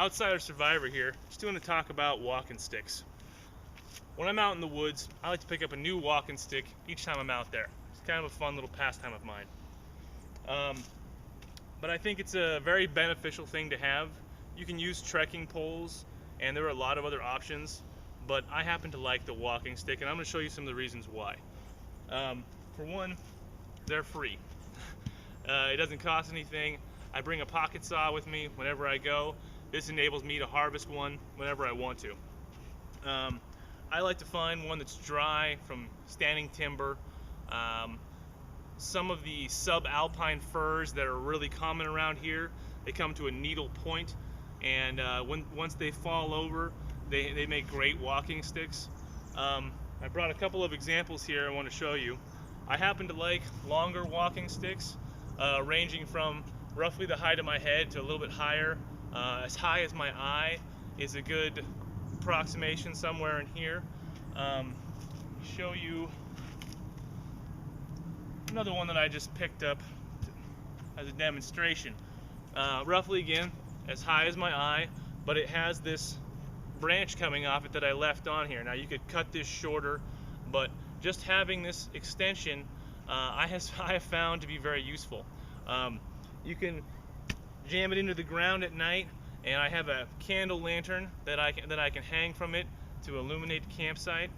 Outsider Survivor here, just doing a talk about walking sticks. When I'm out in the woods, I like to pick up a new walking stick each time I'm out there. It's kind of a fun little pastime of mine. But I think it's a very beneficial thing to have. You can use trekking poles, and there are a lot of other options, but I happen to like the walking stick, and I'm going to show you some of the reasons why. For one, they're free. It doesn't cost anything. I bring a pocket saw with me whenever I go. This enables me to harvest one whenever I want to. I like to find one that's dry from standing timber. Some of the subalpine firs that are really common around here, they come to a needle point, and once they fall over, they make great walking sticks. I brought a couple of examples here I want to show you. I happen to like longer walking sticks, ranging from roughly the height of my head to a little bit higher. As high as my eye is a good approximation, somewhere in here. Show you another one that I just picked up as a demonstration. Roughly again, as high as my eye, but it has this branch coming off it that I left on here. Now you could cut this shorter, but just having this extension I have found to be very useful. You can jam it into the ground at night, and I have a candle lantern that I can hang from it to illuminate the campsite.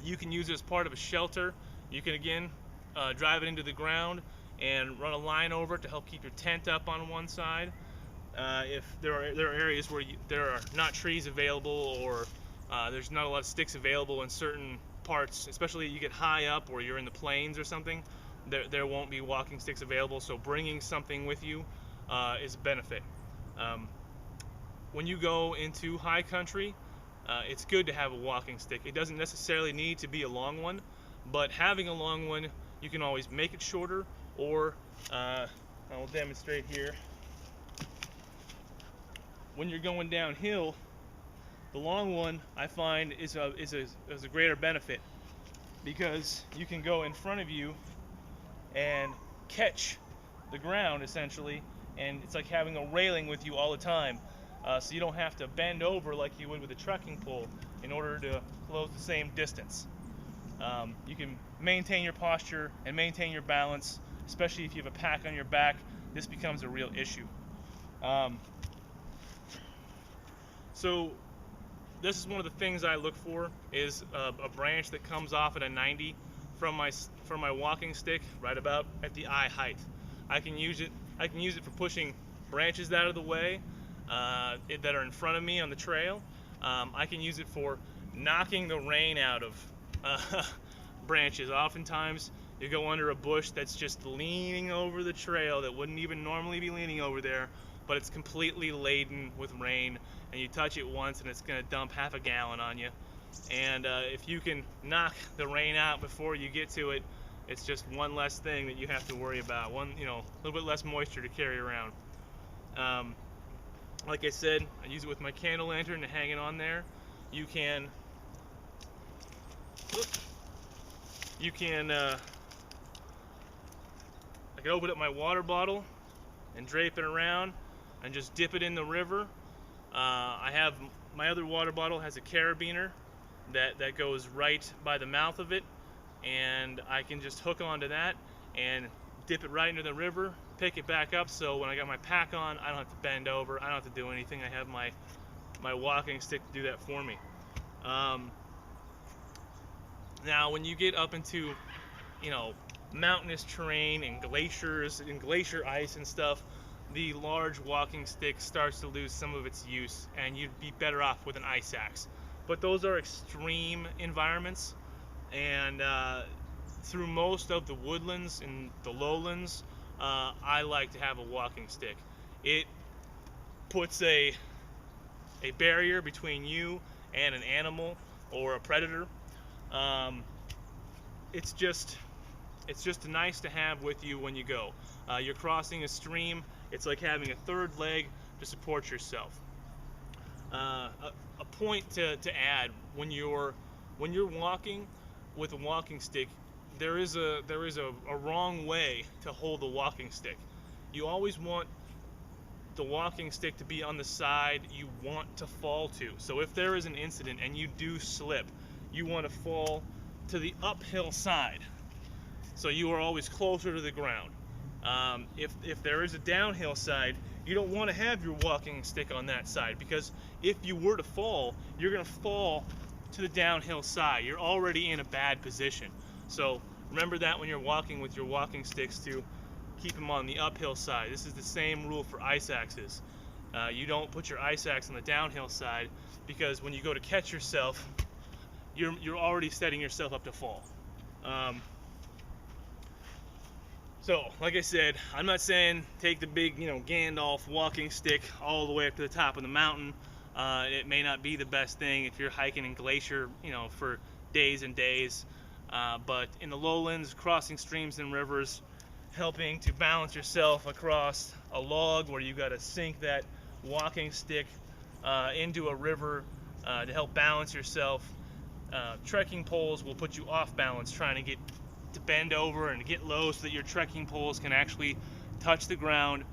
You can use it as part of a shelter. You can again drive it into the ground and run a line over it to help keep your tent up on one side. If there are areas where there are not trees available, or there's not a lot of sticks available in certain parts, especially you get high up or you're in the plains or something, there won't be walking sticks available, so bringing something with you is a benefit. When you go into high country, it's good to have a walking stick. It doesn't necessarily need to be a long one, but having a long one, you can always make it shorter, or I will demonstrate here. When you're going downhill, the long one I find is a greater benefit, because you can go in front of you and catch the ground essentially, and it's like having a railing with you all the time, so you don't have to bend over like you would with a trekking pole in order to close the same distance. You can maintain your posture and maintain your balance, especially if you have a pack on your back. This becomes a real issue. So this is one of the things I look for, is a branch that comes off at a 90 from my walking stick, right about at the eye height. I can use it for pushing branches out of the way that are in front of me on the trail. I can use it for knocking the rain out of branches. Oftentimes you go under a bush that's just leaning over the trail that wouldn't even normally be leaning over there, but it's completely laden with rain, and you touch it once and it's going to dump half a gallon on you. And if you can knock the rain out before you get to it, it's just one less thing that you have to worry about. A little bit less moisture to carry around. Like I said, I use it with my candle lantern to hang it on there. You can I can open up my water bottle and drape it around and just dip it in the river. I have my other water bottle has a carabiner that goes right by the mouth of it, and I can just hook onto that and dip it right into the river, pick it back up, so when I got my pack on, I don't have to bend over, I don't have to do anything. I have my walking stick to do that for me. Now when you get up into mountainous terrain and glaciers and glacier ice and stuff, the large walking stick starts to lose some of its use, and you'd be better off with an ice axe. But those are extreme environments, and through most of the woodlands and the lowlands, I like to have a walking stick. It puts a barrier between you and an animal or a predator. It's just nice to have with you when you go. You're crossing a stream. It's like having a third leg to support yourself. A point to add: when you're walking with a walking stick, there is a wrong way to hold the walking stick. You always want the walking stick to be on the side you want to fall to. So if there is an incident and you do slip, you want to fall to the uphill side, so you are always closer to the ground. If there is a downhill side, you don't want to have your walking stick on that side, because if you were to fall, you're going to fall to the downhill side. You're already in a bad position. So remember that when you're walking with your walking sticks, to keep them on the uphill side. This is the same rule for ice axes. You don't put your ice axe on the downhill side, because when you go to catch yourself, you're already setting yourself up to fall. So, like I said, I'm not saying take the big, Gandalf walking stick all the way up to the top of the mountain. It may not be the best thing if you're hiking in glacier, for days and days. But in the lowlands, crossing streams and rivers, helping to balance yourself across a log where you got to sink that walking stick into a river to help balance yourself. Trekking poles will put you off balance, trying to bend over and get low so that your trekking poles can actually touch the ground,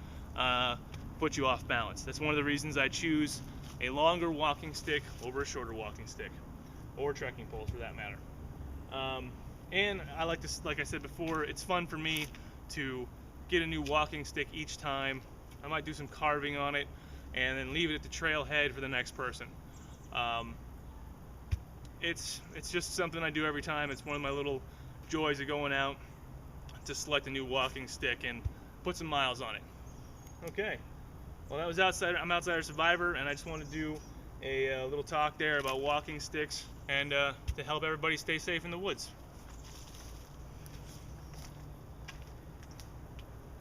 put you off balance. That's one of the reasons I choose a longer walking stick over a shorter walking stick, or trekking poles for that matter. And I like I said before, it's fun for me to get a new walking stick each time. I might do some carving on it and then leave it at the trailhead for the next person. It's just something I do every time. It's one of my little joys of going out to select a new walking stick and put some miles on it. Okay, well, that was I'm Outsider Survivor, and I just wanted to do a little talk there about walking sticks and to help everybody stay safe in the woods.